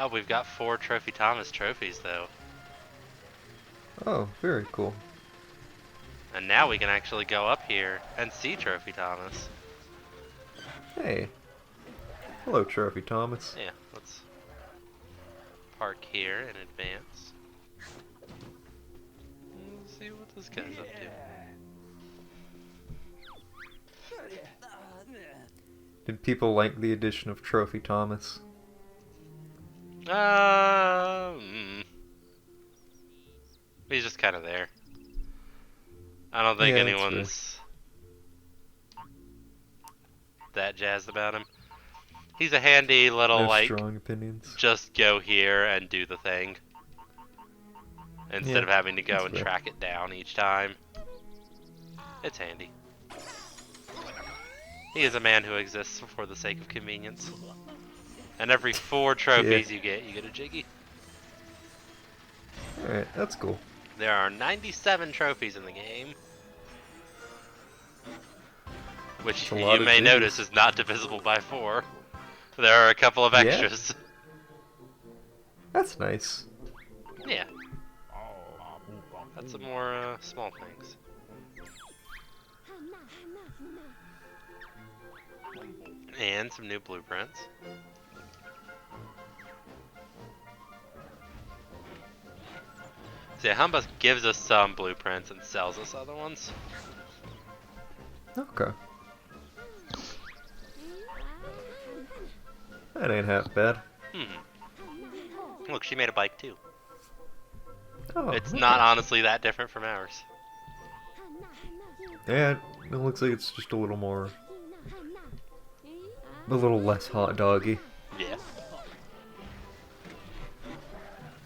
Oh, we've got 4 Trophy Thomas trophies, though. Oh, very cool. And now we can actually go up here and see Trophy Thomas. Hey. Hello, Trophy Thomas. Yeah, let's park here in advance. Let's see what this guy's up to. Did people like the addition of Trophy Thomas? Um, he's just kind of there. I don't think Yeah, that's fair. anyone's that jazzed about him. He's a handy little, No like, strong opinions. just go here and do the thing. Instead Yeah, of having to go that's and fair. track it down each time. It's handy. He is a man who exists for the sake of convenience. And every 4 trophies you get a Jiggy. Alright, that's cool. There are 97 trophies in the game. Which That's a lot you of may Jiggies. notice is not divisible by 4. There are a couple of Yeah? extras. That's nice. Yeah. That's some more small things. And some new blueprints. See, Humba gives us some blueprints and sells us other ones. Okay. That ain't half bad. Look, she made a bike too. Oh, It's okay. not honestly that different from ours. Yeah, it looks like it's just a little more... a little less hot doggy. Yeah.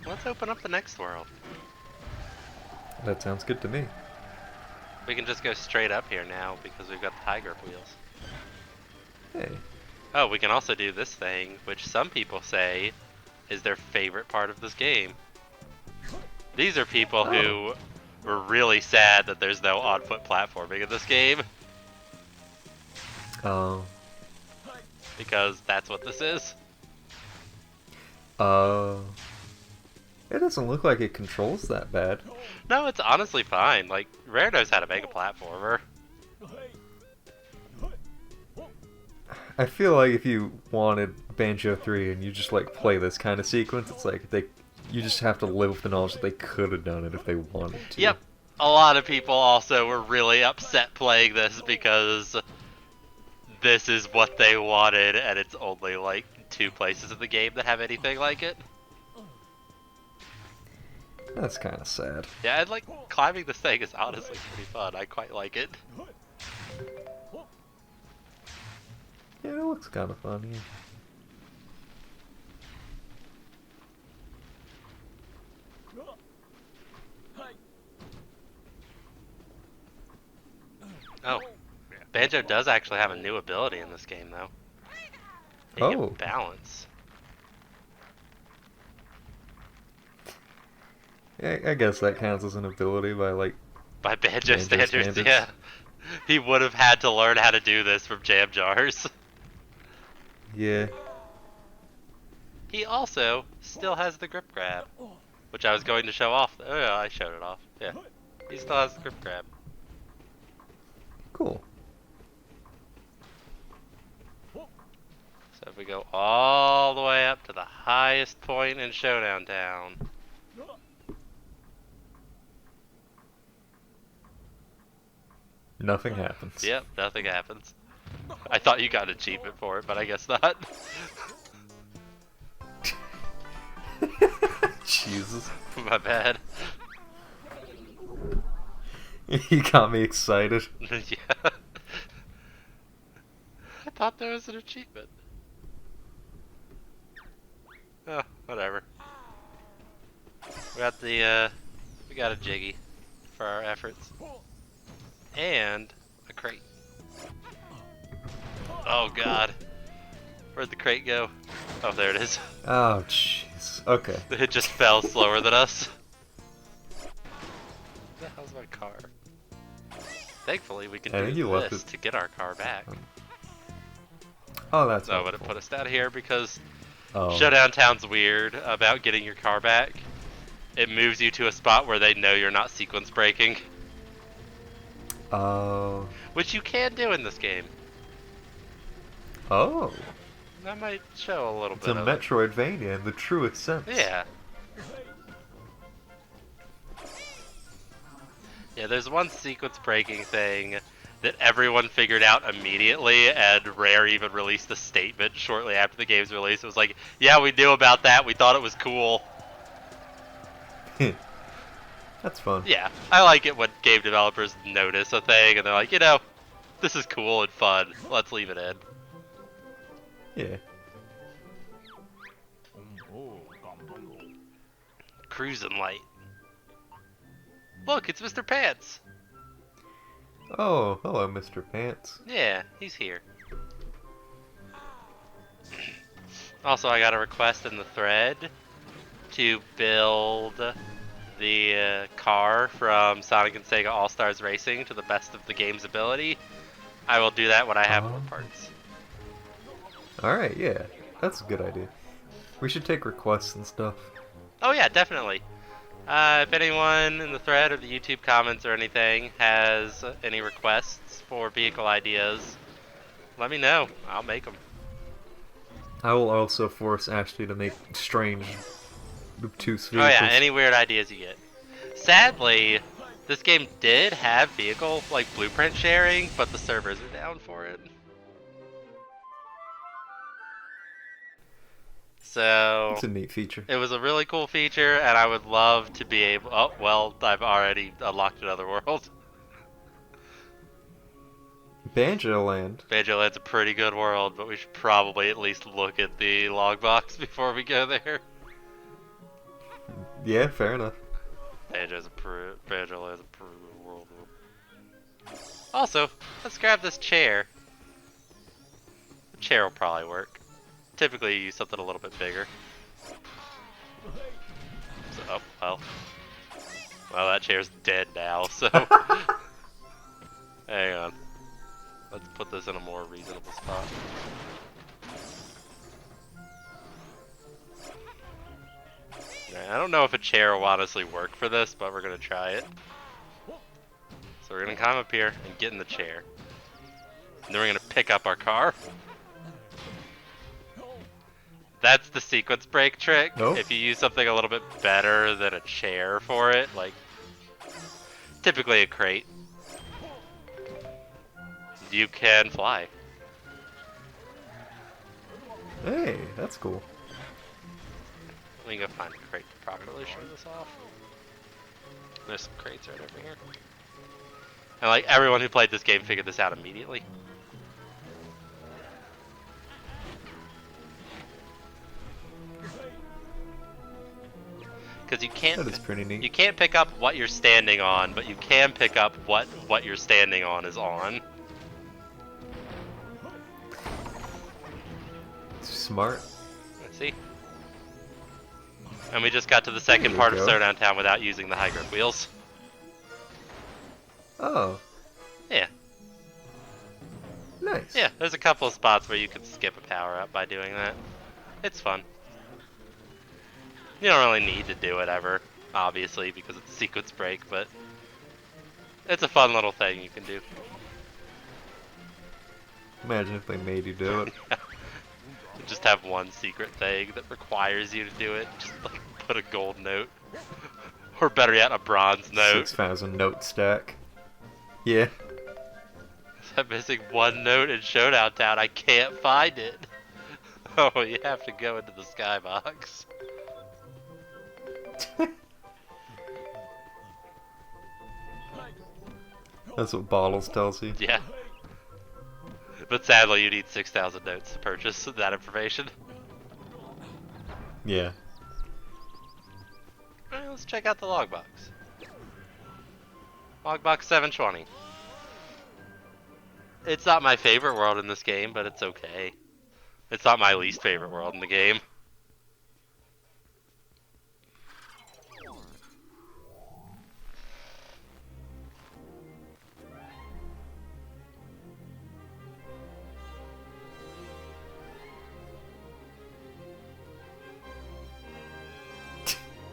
Let's open up the next world. That sounds good to me. We can just go straight up here now because we've got the high grip wheels. Hey. Oh, we can also do this thing, which some people say is their favorite part of this game. These are people who were really sad that there's no on-foot platforming in this game. Oh. Because that's what this is. Oh. It doesn't look like it controls that bad. No, it's honestly fine. Like, Rare knows how to make a platformer. I feel like if you wanted Banjo 3 and you just like play this kind of sequence, it's like you just have to live with the knowledge that they could have done it if they wanted to. Yep. A lot of people also were really upset playing this because this is what they wanted and it's only like 2 places in the game that have anything like it. That's kind of sad. Yeah, and like climbing this thing is honestly pretty fun. I quite like it. Yeah, it looks kind of fun, yeah. Oh, Banjo does actually have a new ability in this game though. He can balance. Yeah, I guess that counts as an ability by like... By Banjo standards, yeah. He would have had to learn how to do this from jam jars. Yeah. He also still has the grip grab, which I was going to show off. Oh yeah, I showed it off. Yeah, he still has the grip grab. Cool. So if we go all the way up to the highest point in Showdown Town. Nothing happens. Yep, nothing happens. I thought you got an achievement for it, but I guess not. Jesus. My bad. You got me excited. Yeah. I thought there was an achievement. Oh, whatever. We got a Jiggy for our efforts. And a crate. Oh god. Where'd the crate go? Oh, there it is. Oh, jeez. Okay. It just fell slower than us. What the hell's my car? Thankfully, we can do this to get our car back. Oh, that's So, but it helpful. put us down here because Oh. Showdown Town's weird about getting your car back. It moves you to a spot where they know you're not sequence breaking, Oh. which you can do in this game. Oh. That might show a little It's a bit of it. Metroidvania in the truest sense. Yeah. Yeah, there's one sequence breaking thing that everyone figured out immediately, and Rare even released a statement shortly after the game's release. It was like, yeah, we knew about that, we thought it was cool. That's fun. Yeah, I like it when game developers notice a thing and they're like, this is cool and fun, let's leave it in. Yeah. Cruising light. Look, it's Mr. Pants. Oh, hello, Mr. Pants. Yeah, he's here. Also, I got a request in the thread to build the car from Sonic and Sega All-Stars Racing to the best of the game's ability. I will do that when I have more parts. Alright, yeah. That's a good idea. We should take requests and stuff. Oh yeah, definitely. If anyone in the thread or the YouTube comments or anything has any requests for vehicle ideas, let me know. I'll make them. I will also force Ashley to make strange obtuse Oh vehicles. yeah, any weird ideas you get. Sadly, this game did have vehicle blueprint sharing, but the servers are down for it. So It's a neat feature. it was a really cool feature, and I would love to be able. Oh well, I've already unlocked another world. Banjo Land. Banjo-Land's a pretty good world, but we should probably at least look at the logbox before we go there. Yeah, fair enough. Banjo-Land's a pretty good world. Also, let's grab this chair. The chair will probably work. Typically, you use something a little bit bigger. So, oh, well, that chair's dead now, so... Hang on. Let's put this in a more reasonable spot. Right, I don't know if a chair will honestly work for this, but we're gonna try it. So we're gonna climb up here and get in the chair. And then we're gonna pick up our car. That's the sequence break trick. Nope. If you use something a little bit better than a chair for it, like typically a crate, you can fly. Hey, that's cool. Let me go find a crate to properly show this off. There's some crates right over here. And like everyone who played this game figured this out immediately. Because That is pretty neat. you can't pick up what you're standing on, but you can pick up what you're standing on is on. Smart. Let's see. And we just got to the second There you part of go. Showdown Town without using the high grip wheels. Oh, Yeah. nice. Yeah, there's a couple of spots where you can skip a power up by doing that. It's fun. You don't really need to do it ever, obviously, because it's sequence break, but it's a fun little thing you can do. Imagine if they made you do it. Just have one secret thing that requires you to do it. Just like put a gold note. Or better yet, a bronze note. 6,000 note stack. Yeah. I'm missing one note in Showdown Town. I can't find it. Oh, you have to go into the skybox. That's what Bottles tells you. Yeah. But sadly, you need 6,000 notes to purchase that information. Yeah. Alright, let's check out the logbox. Logbox 720. It's not my favorite world in this game, but it's okay. It's not my least favorite world in the game.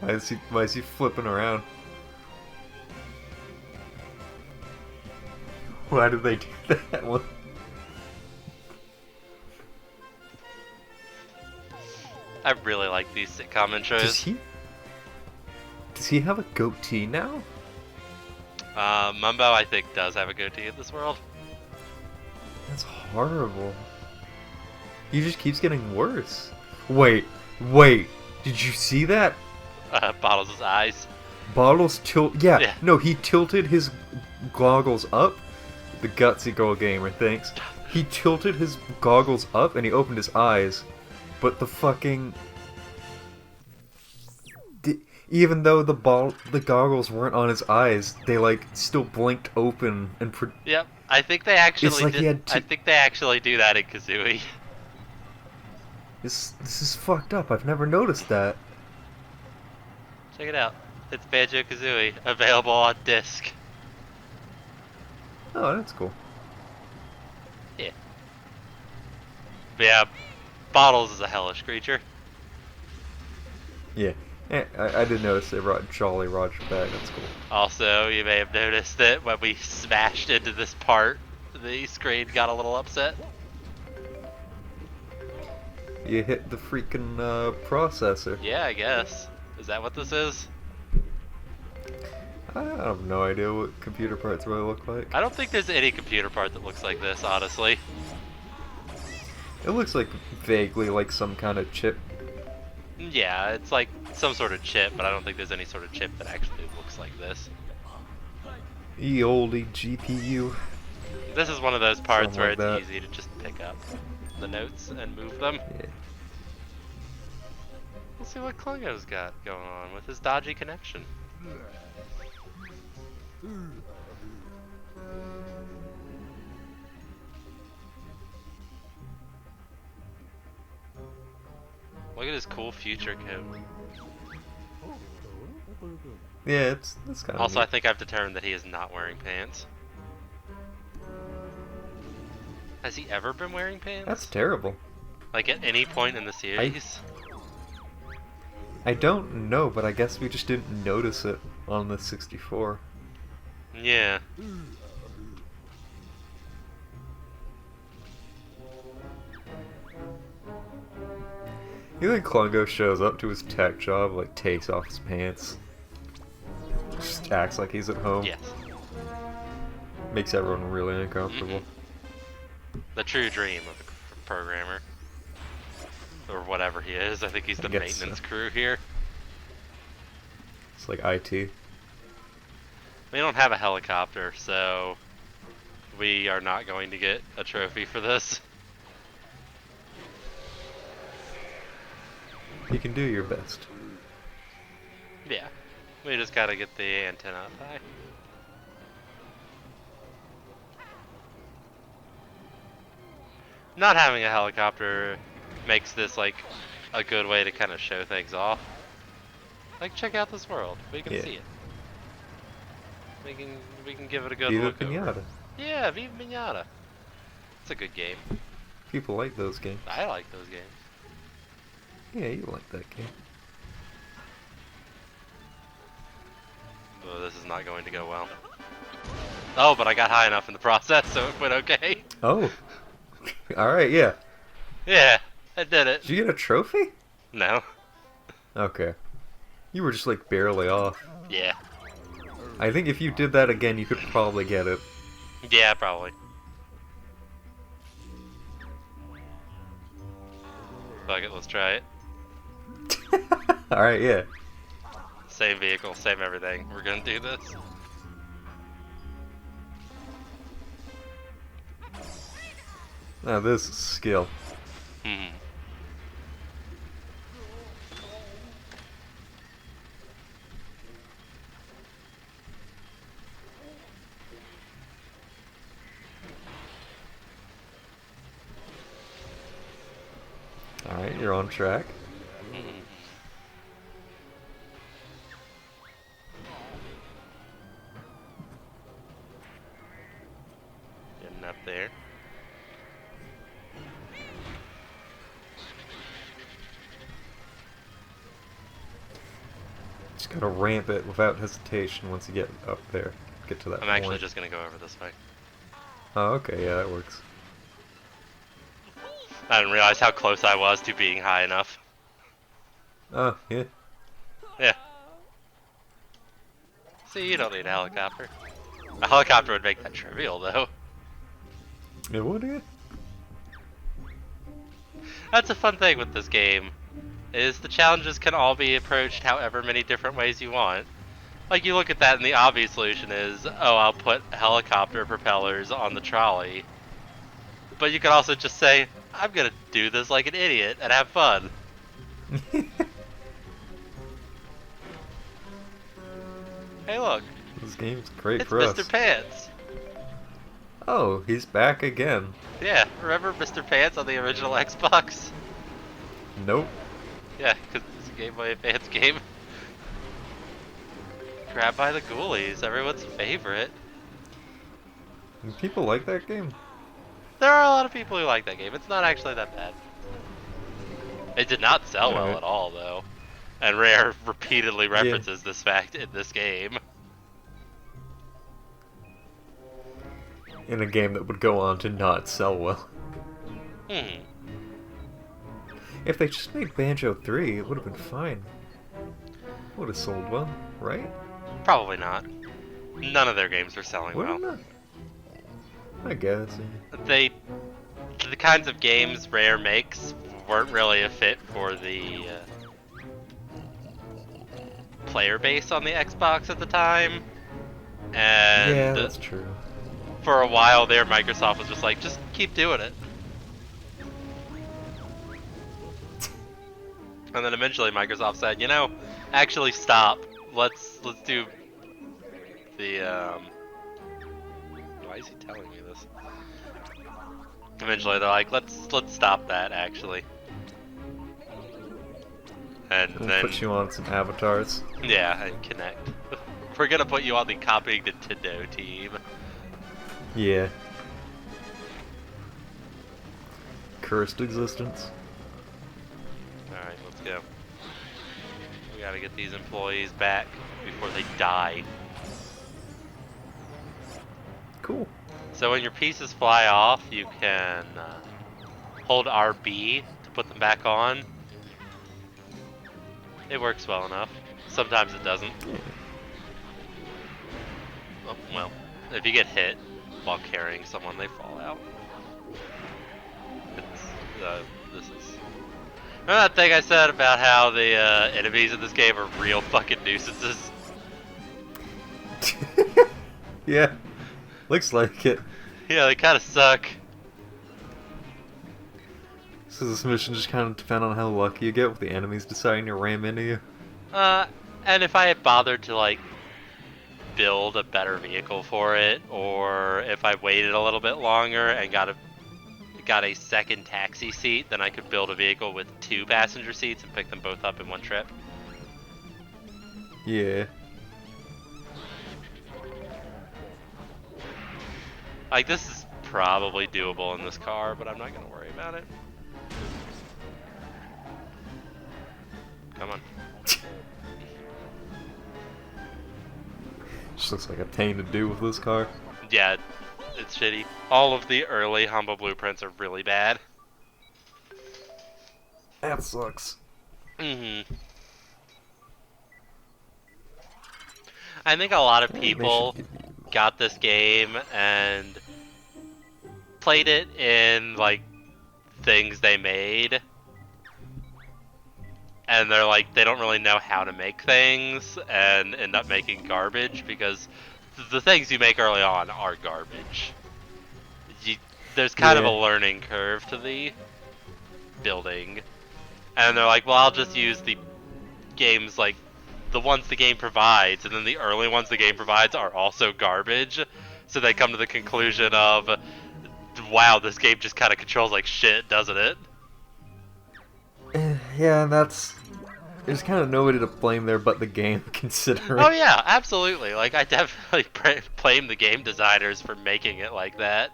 Why is he flipping around? Why did they do that one? I really like these sitcom intros. Does he have a goatee now? Mumbo, I think, does have a goatee in this world. That's horrible. He just keeps getting worse. Wait. Did you see that? Bottles' eyes. Bottles tilt. Yeah, Yeah. no, he tilted his goggles up. The gutsy girl gamer thinks. He tilted his goggles up and he opened his eyes. But the fucking. Even though the goggles weren't on his eyes, they like still blinked open and. Yep, I think they actually. It's like he had I think they actually do that in Kazooie. This is fucked up. I've never noticed that. Check it out. It's Banjo-Kazooie, available on disc. Oh, that's cool. Yeah. But yeah, Bottles is a hellish creature. Yeah. I did notice they brought Jolly Roger back. That's cool. Also, you may have noticed that when we smashed into this part, the screen got a little upset. You hit the freaking processor. Yeah, I guess. Is that what this is? I have no idea what computer parts really look like. I don't think there's any computer part that looks like this, honestly. It looks like vaguely like some kind of chip. Yeah, it's like some sort of chip, but I don't think there's any sort of chip that actually looks like this. Ye olde GPU. This is one of those parts Something where like it's that. easy to just pick up the notes and move them. Yeah. Let's see what Klungo's got going on with his dodgy connection. Look at his cool future coat. Yeah, that's kind of. Also, I think I've determined that he is not wearing pants. Has he ever been wearing pants? That's terrible. Like at any point in the series? I don't know, but I guess we just didn't notice it on the 64. Yeah. You think Klungo shows up to his tech job, like takes off his pants, just acts like he's at home, Yes. makes everyone really uncomfortable. The true dream of a programmer. Or whatever he is. I think he's the guess maintenance so. crew here. It's like IT. We don't have a helicopter, so we are not going to get a trophy for this. You can do your best. Yeah. We just gotta get the antenna up high. Not having a helicopter makes this like a good way to kind of show things off. Like, check out this world. We can Yeah. see it. We can give it a good Viva look over. Pinata. Yeah, Viva Pinata. It's a good game. People like those games. I like those games. Yeah, you like that game. Oh, this is not going to go well. Oh, but I got high enough in the process, so it went okay. Oh. Alright, yeah. Yeah, I did it. Did you get a trophy? No. Okay. You were just like barely off. Yeah. I think if you did that again, you could probably get it. Yeah, probably. Fuck it, let's try it. Alright, yeah. Same vehicle, same everything. We're gonna do this. Now this is skill. Hmm. Alright, you're on track. Getting up there. Just gotta ramp it without hesitation once you get up there. Get to that I'm point. actually just gonna go over this way. Oh, okay, yeah, that works. I didn't realize how close I was to being high enough. Oh, yeah. Yeah. See, you don't need a helicopter. A helicopter would make that trivial, though. It would, yeah. That's a fun thing with this game, is the challenges can all be approached however many different ways you want. Like, you look at that and the obvious solution is, oh, I'll put helicopter propellers on the trolley. But you could also just say, I'm gonna do this like an idiot and have fun. Hey, look. This game's great It's for Mr. us. Pants. Oh, he's back again. Yeah, remember Mr. Pants on the original Xbox? Nope. Yeah, because it's a Game Boy Advance game. Grabbed by the Ghoulies, everyone's favorite. People like that game? There are a lot of people who like that game. It's not actually that bad. It did not sell well Alright. at all, though. And Rare repeatedly references this fact in this game. In a game that would go on to not sell well. Hmm. If they just made Banjo 3, it would have been fine. Would have sold well, right? Probably not. None of their games are selling well. Wouldn't it? I guess. Yeah. The kinds of games Rare makes weren't really a fit for the player base on the Xbox at the time. And Yeah, that's true. for a while there, Microsoft was just like, just keep doing it. And then eventually Microsoft said, you know, actually stop. Let's do the why is he telling me this? Eventually they're like, let's stop that actually. And We'll then put you on some avatars. yeah, and Connect. We're gonna put you on the copying Nintendo team. Yeah. Cursed existence. Alright, let's go. We gotta get these employees back before they die. Cool. So when your pieces fly off, you can hold RB to put them back on. It works well enough. Sometimes it doesn't. Oh, well, if you get hit while carrying someone, they fall out. This is... Remember that thing I said about how the enemies in this game are real fucking nuisances? Yeah. Looks like it. Yeah, they kind of suck. So this mission just kind of depend on how lucky you get with the enemies deciding to ram into you. And if I had bothered to, like, build a better vehicle for it, or if I waited a little bit longer and got a second taxi seat, then I could build a vehicle with 2 passenger seats and pick them both up in one trip. Yeah. Like, this is probably doable in this car, but I'm not going to worry about it. Come on. Just looks like a pain to do with this car. Yeah, it's shitty. All of the early Humble blueprints are really bad. That sucks. Mm-hmm. I think a lot of people got this game and played it in, like, things they made. And they're like, they don't really know how to make things and end up making garbage because the things you make early on are garbage. There's kind of a learning curve to the building. And they're like, well, I'll just use the games, like, the ones the game provides, and then the early ones the game provides are also garbage. So they come to the conclusion of, wow, this game just kind of controls like shit, doesn't it? Yeah, and there's kind of nobody to blame there but the game, considering. Oh yeah, absolutely. Like, I definitely blame the game designers for making it like that.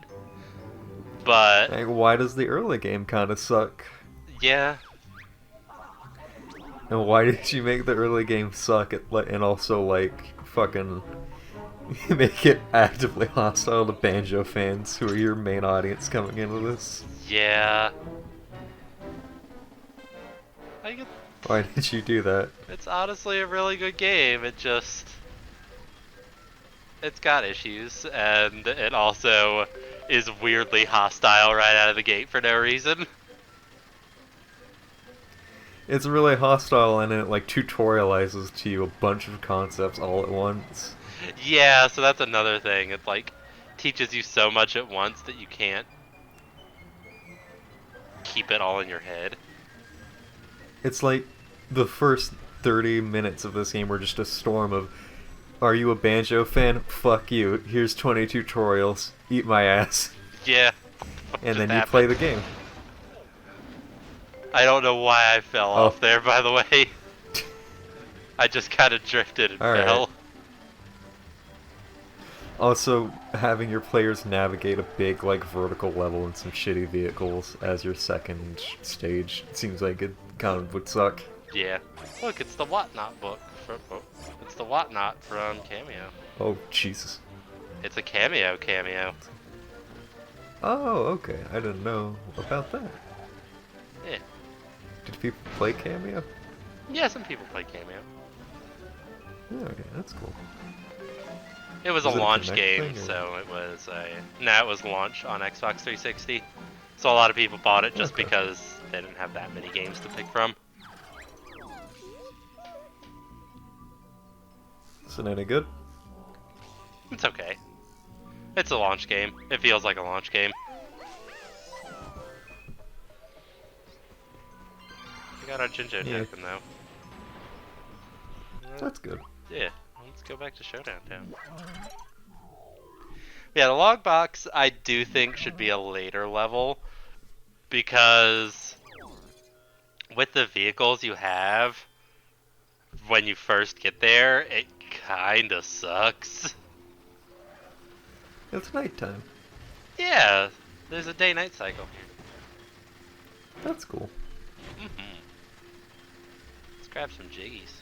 But Like, why does the early game kind of suck? yeah, And why did you make the early game suck and also like fucking make it actively hostile to Banjo fans who are your main audience coming into this? Yeah. I get, Why did you do that? it's honestly a really good game. It's got issues, and it also is weirdly hostile right out of the gate for no reason. It's really hostile and it like tutorializes to you a bunch of concepts all at once. Yeah, so that's another thing. It like teaches you so much at once that you can't keep it all in your head. It's like the first 30 minutes of this game were just a storm of, are you a Banjo fan? Fuck you. Here's 20 tutorials. Eat my ass. Yeah. And then Just you play happened. the game. I don't know why I fell off there, by the way. I just kind of drifted and Alright. fell. Also, having your players navigate a big, like, vertical level and some shitty vehicles as your second stage seems like it kind of would suck. Yeah. Look, it's the Whatnot book. It's the Whatnot from Cameo. Oh, Jesus. It's a cameo. Oh, okay. I didn't know about that. Yeah. Did people play Cameo? Yeah, some people play Cameo. Yeah, okay, that's cool. It was a Was it a launch Kinect game, thing, or- so it was it was launch on Xbox 360. So a lot of people bought it just Okay. because they didn't have that many games to pick from. Is it any good? It's okay. It's a launch game. It feels like a launch game. We got our Jinjo Yeah. token though. That's good. Yeah, let's go back to Showdown Town. Yeah, the Logbox I do think should be a later level because with the vehicles you have when you first get there, it kinda sucks. It's nighttime. Yeah, there's a day-night cycle. That's cool. Let's grab some jiggies.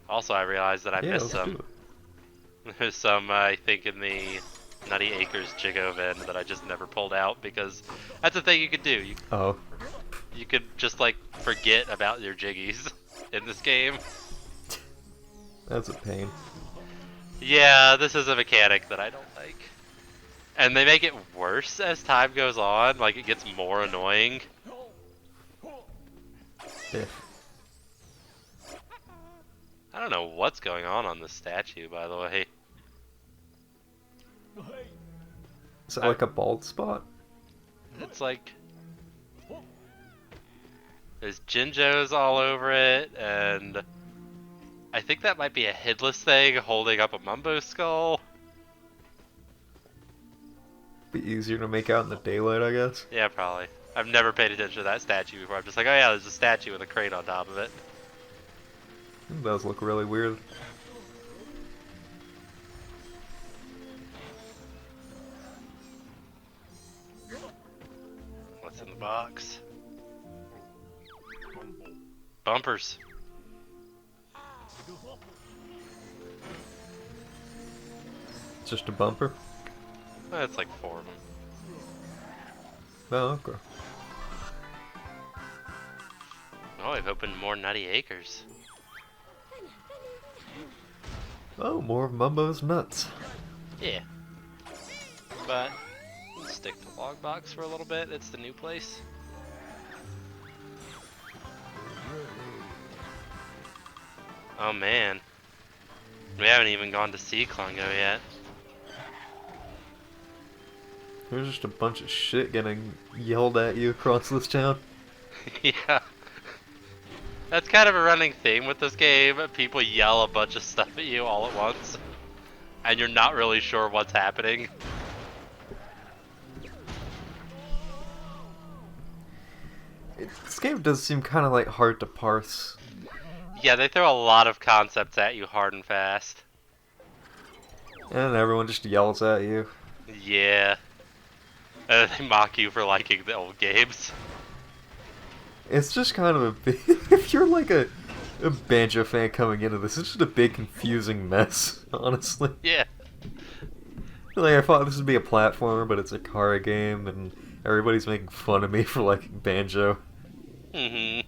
Also, I realized that I Yeah, missed let's some. do it. There's some, I think, in the Nutty Acres Jiggo VIN that I just never pulled out because that's a thing you could do. Oh. You could just, like, forget about your jiggies in this game. That's a pain. Yeah, this is a mechanic that I don't like. And they make it worse as time goes on, like it gets more annoying. Yeah. I don't know what's going on this statue, by the way. Is that like a bald spot? It's like... There's Jinjos all over it, and... I think that might be a headless thing holding up a Mumbo skull. Be easier to make out in the daylight, I guess. Yeah, probably. I've never paid attention to that statue before. I'm just like, oh yeah, there's a statue with a crate on top of it. It does look really weird. What's in the box? Bumpers. Just a bumper? That's like 4 of them. Oh, okay. Oh, I've opened more Nutty Acres. Oh, more of Mumbo's nuts. Yeah. But, let's stick to Logbox for a little bit. It's the new place. Oh man. We haven't even gone to Sea Klungo yet. There's just a bunch of shit getting yelled at you across this town. Yeah. That's kind of a running theme with this game. People yell a bunch of stuff at you all at once. And you're not really sure what's happening. This game does seem kind of like hard to parse. Yeah, they throw a lot of concepts at you hard and fast. And everyone just yells at you. Yeah. They mock you for liking the old games. It's just kind of a big... If you're like a Banjo fan coming into this, it's just a big confusing mess, honestly. Yeah. Like, I thought this would be a platformer, but it's a car game, and everybody's making fun of me for liking Banjo. Mm-hmm.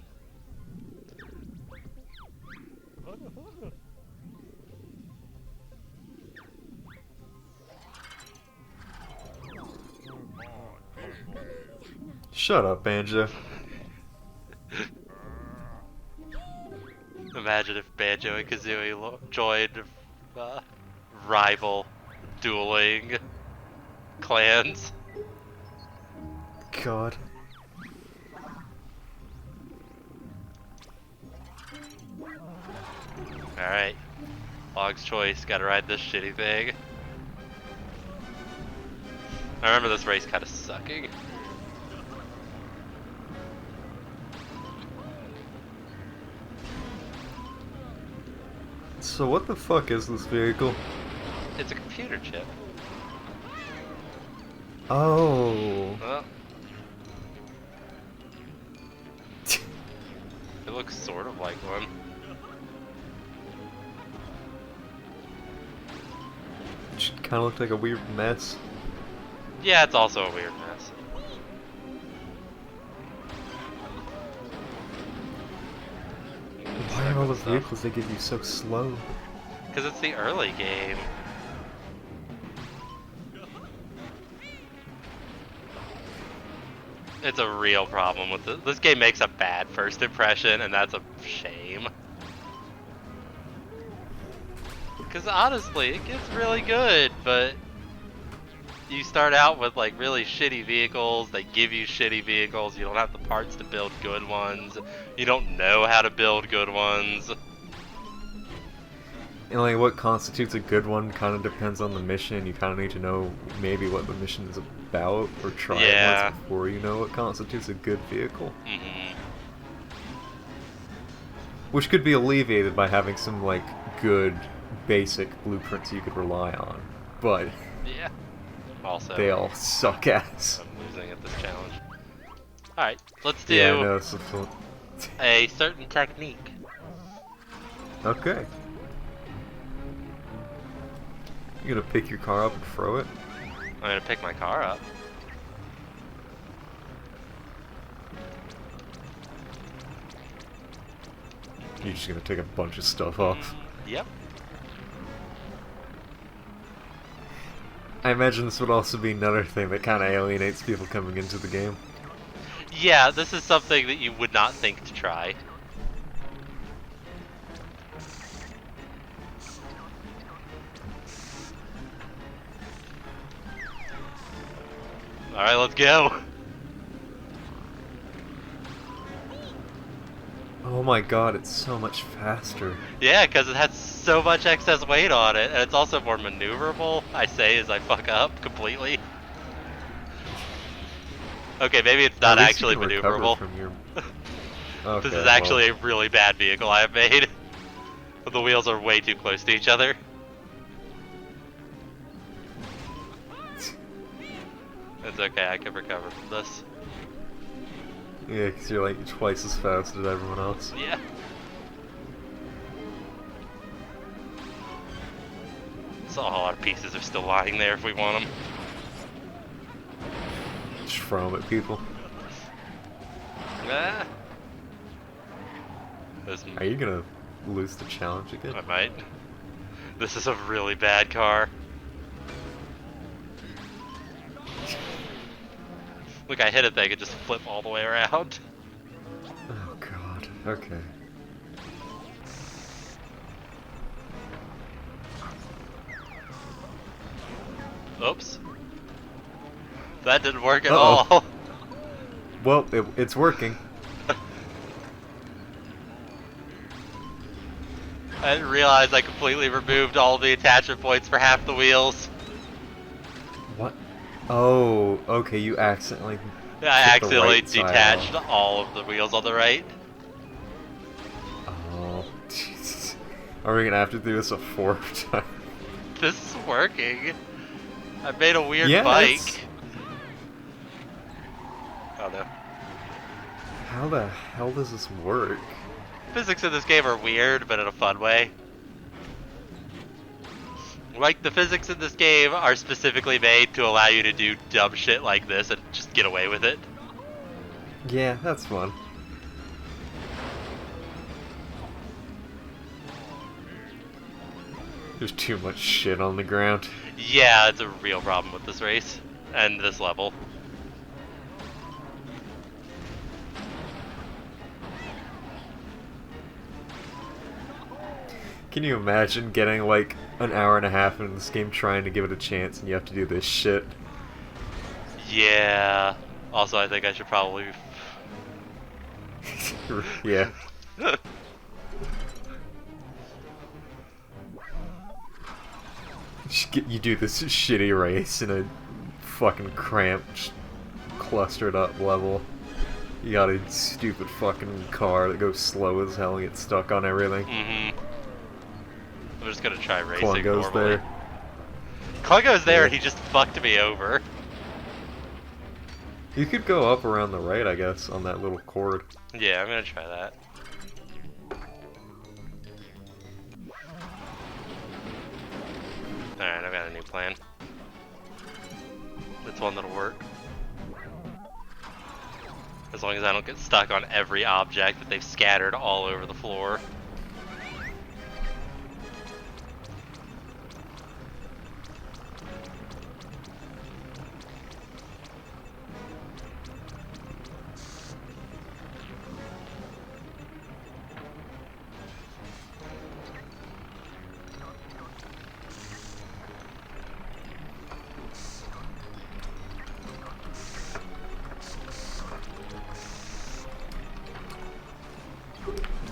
Shut up, Banjo. Imagine if Banjo and Kazooie joined rival dueling clans. God. Alright. Log's choice, gotta ride this shitty thing. I remember this race kinda sucking. So what the fuck is this vehicle? It's a computer chip. Oh. Well, it looks sort of like one. It kind of looked like a weird mess. Yeah, it's also a weird mess. Why are all the vehicles they give you so slow? Because it's the early game. It's a real problem with this. This game makes a bad first impression, and that's a shame. Because honestly, it gets really good, but you start out with like really shitty vehicles. They give you shitty vehicles. You don't have the parts to build good ones. You don't know how to build good ones. And like what constitutes a good one kind of depends on the mission. You kind of need to know maybe what the mission is about, or try it once before you know what constitutes a good vehicle. Mm-hmm. Which could be alleviated by having some like good basic blueprints you could rely on. But Yeah. Also, they all suck ass. I'm losing at this challenge. Alright, let's do Yeah, no, it's a a certain technique. Okay. You gonna pick your car up and throw it? I'm gonna pick my car up. You're just gonna take a bunch of stuff off. Yep. I imagine this would also be another thing that kind of alienates people coming into the game. Yeah, this is something that you would not think to try. Alright, let's go. Oh my god, it's so much faster. Yeah, because it has so much excess weight on it, and it's also more maneuverable, I say as I fuck up completely. Okay, maybe it's not At least you actually can recover maneuverable. from your... Okay, This is actually a really bad vehicle I have made. But the wheels are way too close to each other. It's okay, I can recover from this. Yeah, because you're like twice as fast as everyone else. Yeah. So a lot of pieces are still lying there if we want them. Just throw them at people. Ah. Are you gonna lose the challenge again? I might. This is a really bad car. Look, I hit it, they could just flip all the way around. Oh god, okay. Oops. That didn't work at Uh-oh. all. Well, it's working. I didn't realize I completely removed all the attachment points for half the wheels. What? Oh, okay, you accidentally... I accidentally right side detached off. all of the wheels on the right. Oh, Jesus. Are we gonna have to do this a fourth time? This is working. I made a weird Yeah, bike. it's- Oh no. How the hell does this work? Physics in this game are weird, but in a fun way. Like, the physics in this game are specifically made to allow you to do dumb shit like this and just get away with it. Yeah, that's fun. There's too much shit on the ground. Yeah, it's a real problem with this race and this level. Can you imagine getting like an hour and a half into this game trying to give it a chance and you have to do this shit? Yeah. Also, I think I should probably... Yeah. You do this shitty race in a fucking cramped, clustered up level. You got a stupid fucking car that goes slow as hell and gets stuck on everything. Mm-hmm. I'm just gonna try racing Klungo's normally. there. Klungo's there Yeah. and he just fucked me over. You could go up around the right, I guess, on that little cord. Yeah, I'm gonna try that. Alright, I've got a new plan. It's one that'll work. As long as I don't get stuck on every object that they've scattered all over the floor.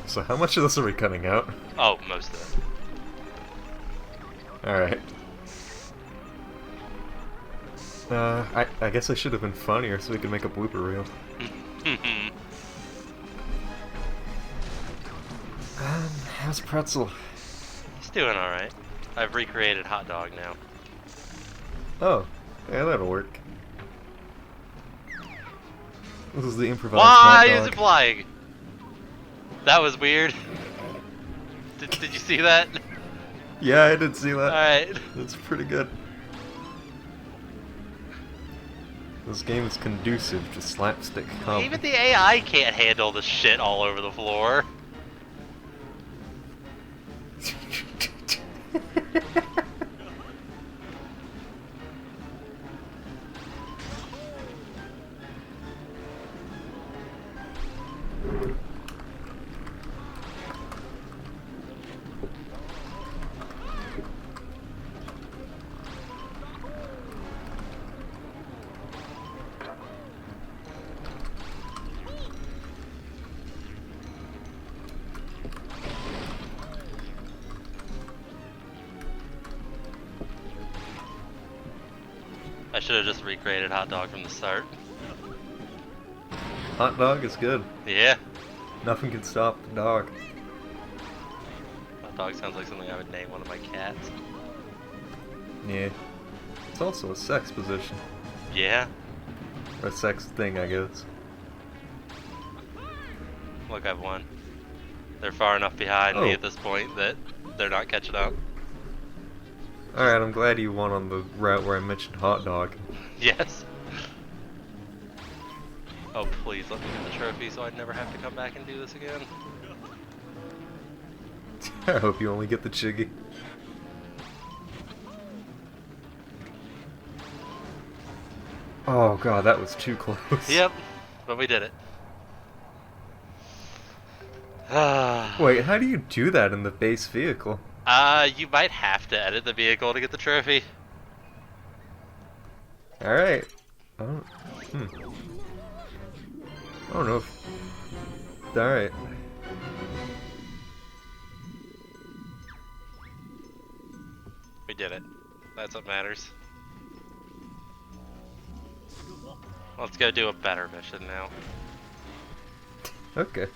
So how much of this are we cutting out? Oh, most of it. Alright. I guess I should have been funnier so we could make a blooper reel. How's Pretzel? He's doing alright. I've recreated Hot Dog now. Oh, yeah, that'll work. This is the improvised Why hot is dog. it flying? That was weird. Did you see that? Yeah, I did see that. Alright. That's pretty good. This game is conducive to slapstick comedy. Even the AI can't handle the shit all over the floor. I should have just recreated Hot Dog from the start. Hot dog is good. Yeah. Nothing can stop the dog. Hot Dog sounds like something I would name one of my cats. Yeah. It's also a sex position. Yeah. Or a sex thing, I guess. Look, I've won. They're far enough behind me Oh. at this point that they're not catching up. Alright, I'm glad you won on the route where I mentioned hot dog. Yes. Oh, please let me get the trophy so I'd never have to come back and do this again. I hope you only get the chiggy. Oh god, that was too close. Yep, but we did it. Wait, how do you do that in the base vehicle? You might have to edit the vehicle to get the trophy. Alright. I don't know if... Alright. We did it. That's what matters. Let's go do a better mission now. Okay.